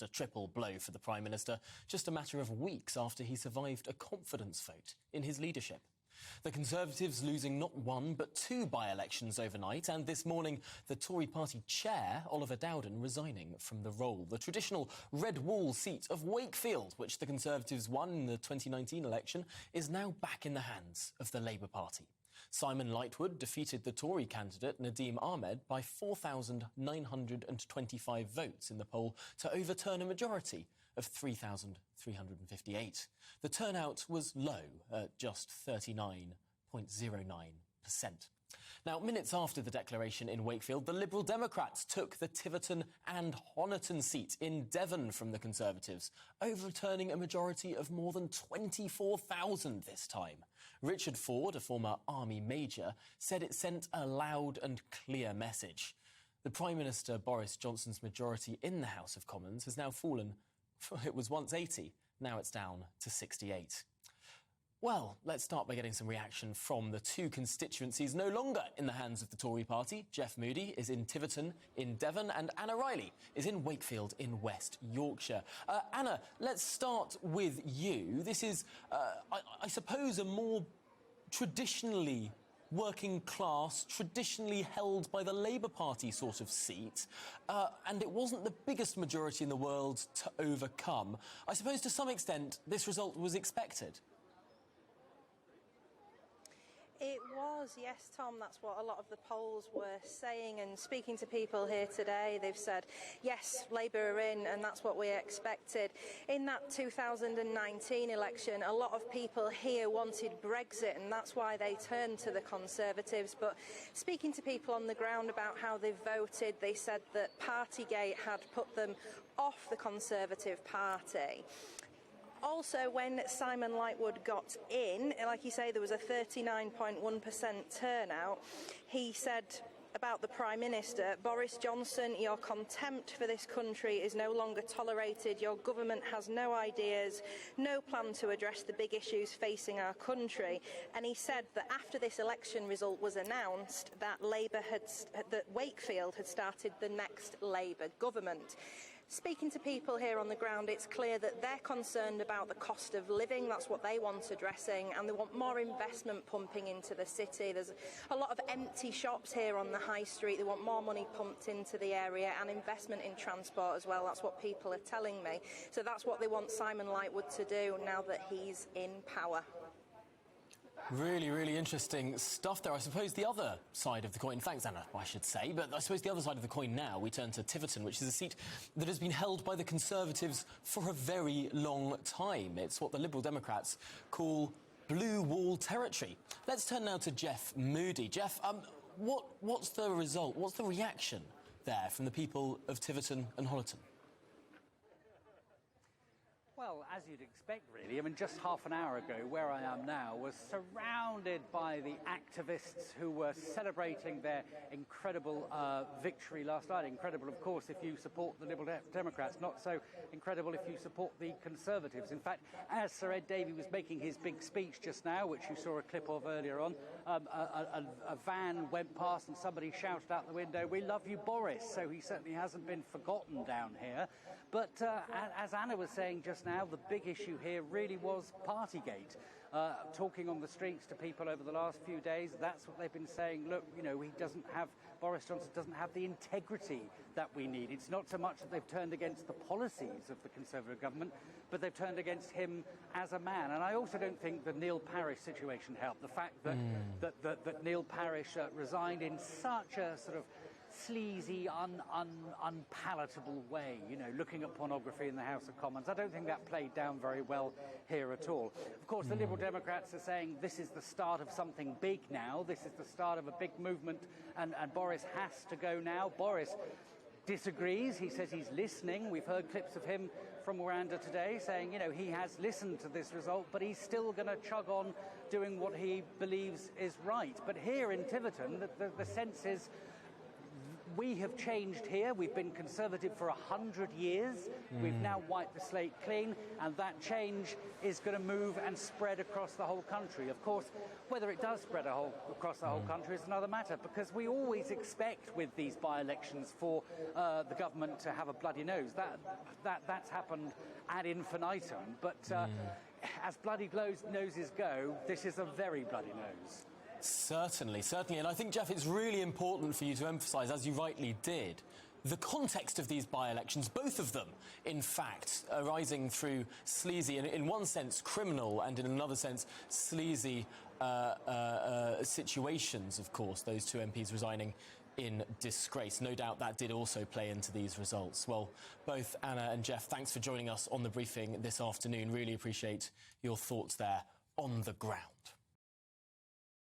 a triple blow for the Prime Minister, just a matter of weeks after he survived a confidence vote in his leadership. The Conservatives losing not one but two by-elections overnight, and this morning the Tory party chair, Oliver Dowden, resigning from the role. The traditional red wall seat of Wakefield, which the Conservatives won in the 2019 election, is now back in the hands of the Labour Party. Simon Lightwood defeated the Tory candidate Nadeem Ahmed by 4,925 votes in the poll to overturn a majority of 3,358. The turnout was low at just 39.09%. Now, minutes after the declaration in Wakefield, the Liberal Democrats took the Tiverton and Honiton seat in Devon from the Conservatives, overturning a majority of more than 24,000 this time. Richard Ford, a former army major, said it sent a loud and clear message. The Prime Minister Boris Johnson's majority in the House of Commons has now fallen. It was once 80, now it's down to 68. Well, let's start by getting some reaction from the two constituencies no longer in the hands of the Tory party. Jeff Moody is in Tiverton in Devon and Anna Riley is in Wakefield in West Yorkshire. Anna, let's start with you. This is, I suppose, a more traditionally working class, traditionally held by the Labour Party sort of seat, and it wasn't the biggest majority in the world to overcome. I suppose to some extent this result was expected. It was, yes, Tom. That's what a lot of the polls were saying, and speaking to people here today, they've said, yes, Labour are in, and that's what we expected. In that 2019 election, a lot of people here wanted Brexit, and that's why they turned to the Conservatives. But speaking to people on the ground about how they voted, they said that Partygate had put them off the Conservative Party. Also, when Simon Lightwood got in, like you say, there was a 39.1% turnout. He said about the Prime Minister, Boris Johnson, your contempt for this country is no longer tolerated. Your government has no ideas, no plan to address the big issues facing our country. And he said that after this election result was announced, that Wakefield had started the next Labour government. Speaking to people here on the ground, it's clear that they're concerned about the cost of living. That's what they want addressing, and they want more investment pumping into the city. There's a lot of empty shops here on the high street. They want more money pumped into the area and investment in transport as well. That's what people are telling me. So that's what they want Simon Lightwood to do now that he's in power. Really, really interesting stuff there. I suppose the other side of the coin, thanks Anna, I should say, but I suppose the other side of the coin now, we turn to Tiverton, which is a seat that has been held by the Conservatives for a very long time. It's what the Liberal Democrats call blue wall territory. Let's turn now to Jeff Moody. Jeff, what's the result, what's the reaction there from the people of Tiverton and Honiton? Well, as you'd expect, really. I mean, just half an hour ago, where I am now was surrounded by the activists who were celebrating their incredible victory last night. Incredible, of course, if you support the Liberal Democrats. Not so incredible if you support the Conservatives. In fact, as Sir Ed Davey was making his big speech just now, which you saw a clip of earlier on, a van went past and somebody shouted out the window, "We love you, Boris." So he certainly hasn't been forgotten down here. But as Anna was saying just now, the big issue here really was Partygate. Talking on the streets to people over the last few days, that's what they've been saying. Look, you know, Boris Johnson doesn't have the integrity that we need. It's not so much that they've turned against the policies of the Conservative government, but they've turned against him as a man. And I also don't think the Neil Parish situation helped. The fact that Neil Parish resigned in such a sort of sleazy, unpalatable way, you know, looking at pornography in the House of Commons. I don't think that played down very well here at all. Of course, the Liberal Democrats are saying this is the start of something big now. This is the start of a big movement, and Boris has to go now. Boris disagrees. He says he's listening. We've heard clips of him from Miranda today saying, you know, he has listened to this result, but he's still going to chug on doing what he believes is right. But here in Tiverton, the sense is We have changed here. We've been Conservative for 100 years. We've now wiped the slate clean, and that change is going to move and spread across the whole country. Of course, whether it does spread across the whole country is another matter, because we always expect with these by-elections for the government to have a bloody nose. That's happened ad infinitum, but as bloody noses go, this is a very bloody nose. Certainly. And I think, Jeff, it's really important for you to emphasise, as you rightly did, the context of these by-elections, both of them, in fact, arising through sleazy, and in one sense criminal, and in another sense sleazy situations, of course, those two MPs resigning in disgrace. No doubt that did also play into these results. Well, both Anna and Jeff, thanks for joining us on the briefing this afternoon. Really appreciate your thoughts there on the ground.